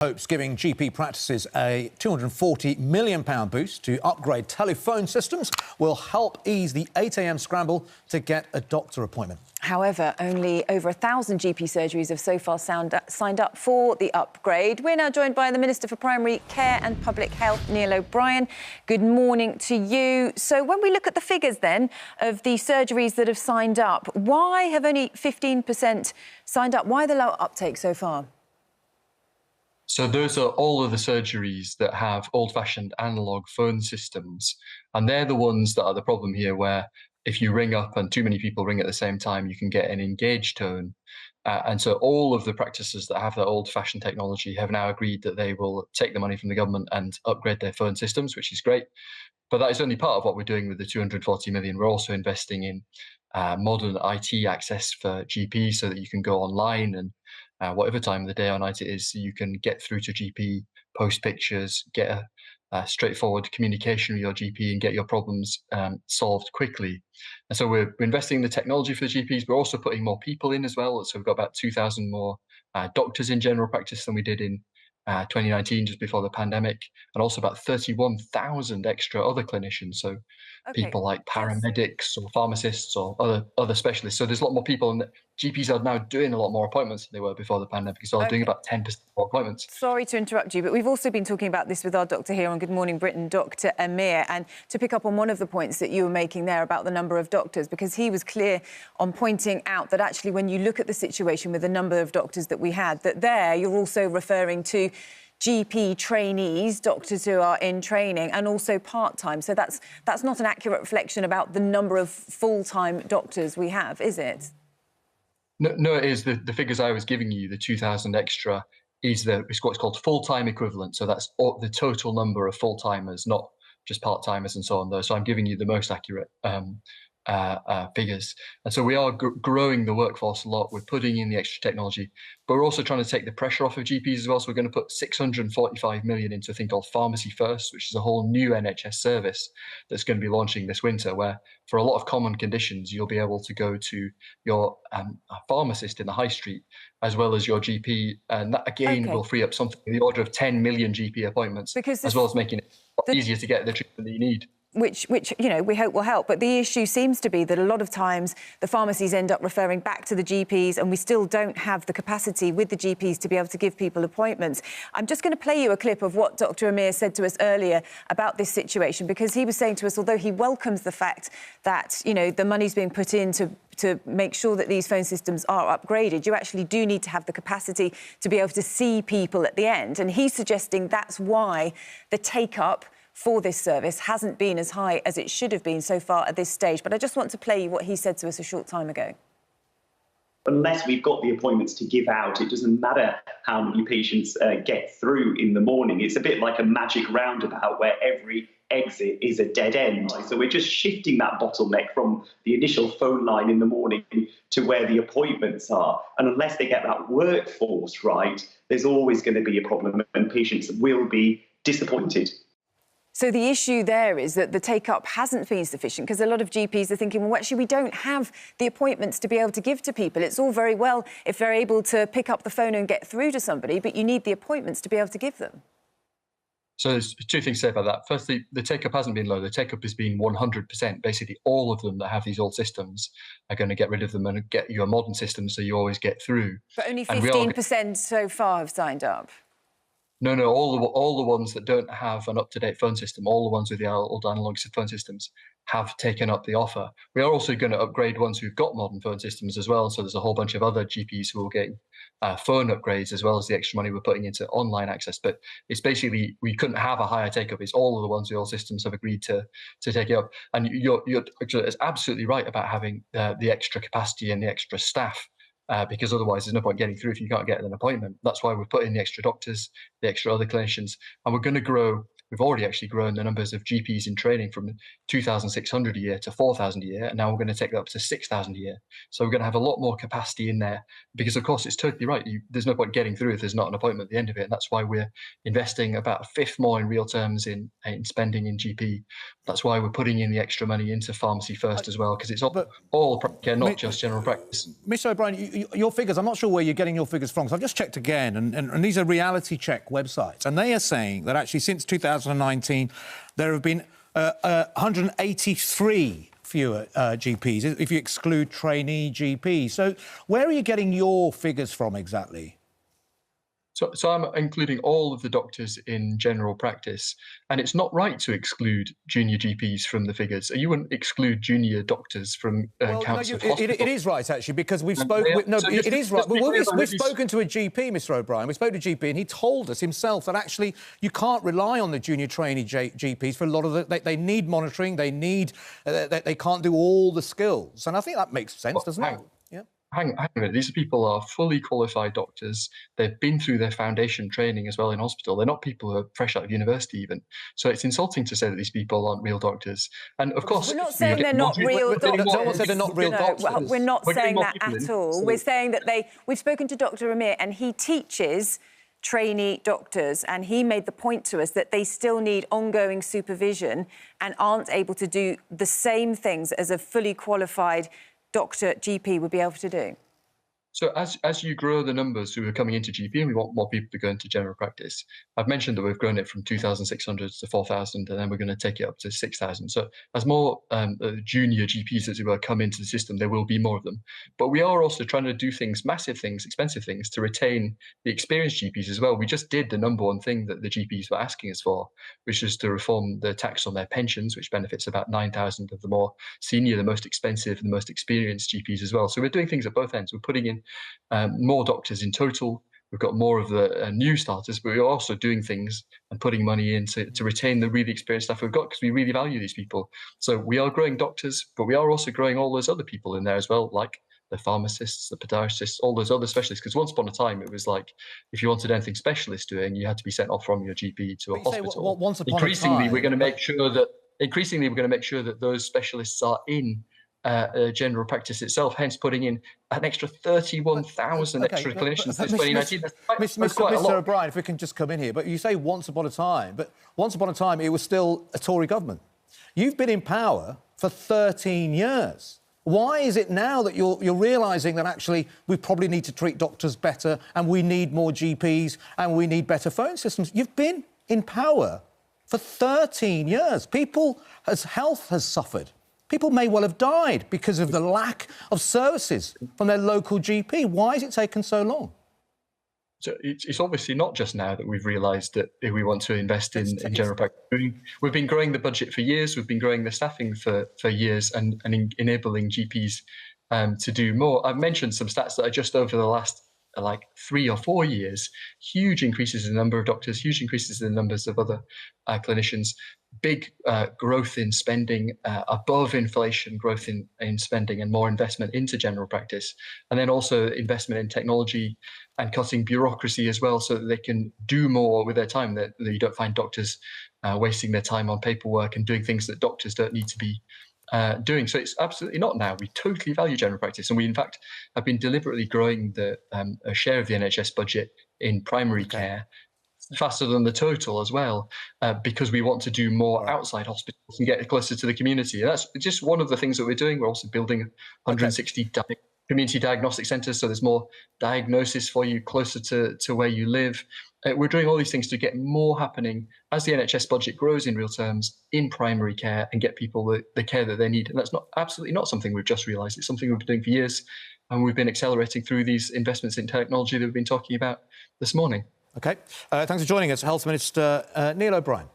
Hopes giving GP practices a £240 million boost to upgrade telephone systems will help ease the 8 a.m. scramble to get a doctor appointment. However, only over 1,000 GP surgeries have so far signed up for the upgrade. We're now joined by the Minister for Primary Care and Public Health, Neil O'Brien. Good morning to you. So when we look at the figures then of the surgeries that have signed up, why have only 15% signed up? Why the low uptake so far? So those are all of the surgeries that have old-fashioned analog phone systems, and they're the ones that are the problem here, where if you ring up and too many people ring at the same time, you can get an engaged tone. And so all of the practices that have that old-fashioned technology have now agreed that they will take the money from the government and upgrade their phone systems, which is great. But that is only part of what we're doing with the 240 million. We're also investing in modern IT access for GPs so that you can go online and whatever time of the day or night it is, you can get through to GP, post pictures, get a straightforward communication with your GP and get your problems solved quickly. And so we're investing in the technology for the GPs. We're also putting more people in as well. So we've got about 2,000 more doctors in general practice than we did in 2019, just before the pandemic, and also about 31,000 extra other clinicians. So people like paramedics or pharmacists or other specialists. So there's a lot more people, and GPs are now doing a lot more appointments than they were before the pandemic. So doing about 10% more appointments. Sorry to interrupt you, but we've also been talking about this with our doctor here on Good Morning Britain, Dr. Amir, and to pick up on one of the points that you were making there about the number of doctors, because he was clear on pointing out that actually when you look at the situation with the number of doctors that we had, that there you're also referring to GP trainees, doctors who are in training, and also part-time. So that's not an accurate reflection about the number of full-time doctors we have, is it? No, it is. The figures I was giving you, the 2,000 extra, is what's called full-time equivalent. So that's the total number of full-timers, not just part-timers and so on, though. So I'm giving you the most accurate figures. And so we are growing the workforce a lot. We're putting in the extra technology, but we're also trying to take the pressure off of GPs as well. So we're going to put 645 million into a thing called Pharmacy First, which is a whole new NHS service that's going to be launching this winter, where for a lot of common conditions, you'll be able to go to your pharmacist in the high street as well as your GP. And that, again, will free up something in the order of 10 million GP appointments, as well as making it easier to get the treatment that you need. Which you know, we hope will help. But the issue seems to be that a lot of times the pharmacies end up referring back to the GPs, and we still don't have the capacity with the GPs to be able to give people appointments. I'm just going to play you a clip of what Dr. Amir said to us earlier about this situation, because he was saying to us, although he welcomes the fact that, you know, the money's being put in to make sure that these phone systems are upgraded, you actually do need to have the capacity to be able to see people at the end. And he's suggesting that's why the take-up for this service hasn't been as high as it should have been so far at this stage. But I just want to play you what he said to us a short time ago. Unless we've got the appointments to give out, it doesn't matter how many patients get through in the morning. It's a bit like a magic roundabout where every exit is a dead end. So we're just shifting that bottleneck from the initial phone line in the morning to where the appointments are. And unless they get that workforce right, there's always going to be a problem, and patients will be disappointed. So the issue there is that the take-up hasn't been sufficient, because a lot of GPs are thinking, well, actually, we don't have the appointments to be able to give to people. It's all very well if they're able to pick up the phone and get through to somebody, but you need the appointments to be able to give them. So there's two things to say about that. Firstly, the take-up hasn't been low. The take-up has been 100%. Basically, all of them that have these old systems are going to get rid of them and get you a modern system so you always get through. But only 15% so far have signed up. No, all the ones that don't have an up-to-date phone system, all the ones with the old analog phone systems have taken up the offer. We are also going to upgrade ones who've got modern phone systems as well. So there's a whole bunch of other GPs who will get phone upgrades, as well as the extra money we're putting into online access. But it's basically, we couldn't have a higher take-up. It's all of the ones with old systems have agreed to take it up. And you're absolutely right about having the extra capacity and the extra staff. Because otherwise there's no point getting through if you can't get an appointment. That's why we're putting the extra doctors, the extra other clinicians, and we're going to grow we've already actually grown the numbers of GPs in training from 2,600 a year to 4,000 a year, and now we're going to take that up to 6,000 a year. So we're going to have a lot more capacity in there, because of course it's totally right. There's no point getting through if there's not an appointment at the end of it, and that's why we're investing about a fifth more in real terms in spending in GP. That's why we're putting in the extra money into pharmacy first as well, because it's all primary care, not just general practice. Mr. O'Brien, your figures, I'm not sure where you're getting your figures from, because I've just checked again, and these are reality check websites, and they are saying that actually since 2019 there have been 183 fewer GPs, if you exclude trainee GPs. So where are you getting your figures from exactly? So I'm including all of the doctors in general practice, and it's not right to exclude junior GPs from the figures. You wouldn't exclude junior doctors from counts of hospitals. It is right, actually, because we've spoken... it is right. We've spoken to a GP, Mr O'Brien. We spoke to a GP, and he told us himself that actually you can't rely on the junior trainee GPs for a lot of they need monitoring, they can't do all the skills. And I think that makes sense, doesn't it? Hang on a minute. These people are fully qualified doctors. They've been through their foundation training as well in hospital. They're not people who are fresh out of university even. So it's insulting to say that these people aren't real doctors. And of course... We're not saying they're not real doctors. Someone said they're not real doctors. We're not saying that at all. We're saying that we've spoken to Dr. Amir, and he teaches trainee doctors, and he made the point to us that they still need ongoing supervision and aren't able to do the same things as a fully qualified doctor, GP would be able to do. So as you grow the numbers who are coming into GP, and we want more people to go into general practice, I've mentioned that we've grown it from 2,600 to 4,000, and then we're going to take it up to 6,000. So as more junior GPs, as it were, come into the system, there will be more of them. But we are also trying to do things, massive things, expensive things, to retain the experienced GPs as well. We just did the number one thing that the GPs were asking us for, which is to reform the tax on their pensions, which benefits about 9,000 of the more senior, the most expensive, and the most experienced GPs as well. So we're doing things at both ends. We're putting in more doctors in total. We've got more of the new starters, but we're also doing things and putting money in to retain the really experienced staff we've got, because we really value these people. So we are growing doctors, but we are also growing all those other people in there as well, like the pharmacists, the podiatrists, all those other specialists. Because once upon a time, it was like, if you wanted anything specialist doing, you had to be sent off from your GP to a hospital. Increasingly, we're going to make sure that those specialists are in general practice itself, hence putting in an extra 31,000 extra clinicians since 2019. Mr O'Brien, if we can just come in here, but you say once upon a time, but once upon a time it was still a Tory government. You've been in power for 13 years. Why is it now that you're realising that actually we probably need to treat doctors better, and we need more GPs, and we need better phone systems? You've been in power for 13 years. People's health has suffered. People may well have died because of the lack of services from their local GP. Why has it taken so long? So it's obviously not just now that we've realised that if we want to invest in general practice. We've been growing the budget for years. We've been growing the staffing for years and enabling GPs to do more. I've mentioned some stats that are just over the last 3 or 4 years, huge increases in the number of doctors, huge increases in the numbers of other clinicians, big growth in spending, above inflation growth in spending, and more investment into general practice. And then also investment in technology and cutting bureaucracy as well, so that they can do more with their time, that you don't find doctors wasting their time on paperwork and doing things that doctors don't need to be doing. So it's absolutely not now. We totally value general practice, and we in fact have been deliberately growing the a share of the NHS budget in primary care faster than the total as well, because we want to do more outside hospitals and get closer to the community. And that's just one of the things that we're doing. We're also building 160 community diagnostic centres, so there's more diagnosis for you closer to where you live. We're doing all these things to get more happening as the NHS budget grows in real terms in primary care and get people the care that they need. And that's absolutely not something we've just realised. It's something we've been doing for years, and we've been accelerating through these investments in technology that we've been talking about this morning. OK. Thanks for joining us, Health Minister Neil O'Brien.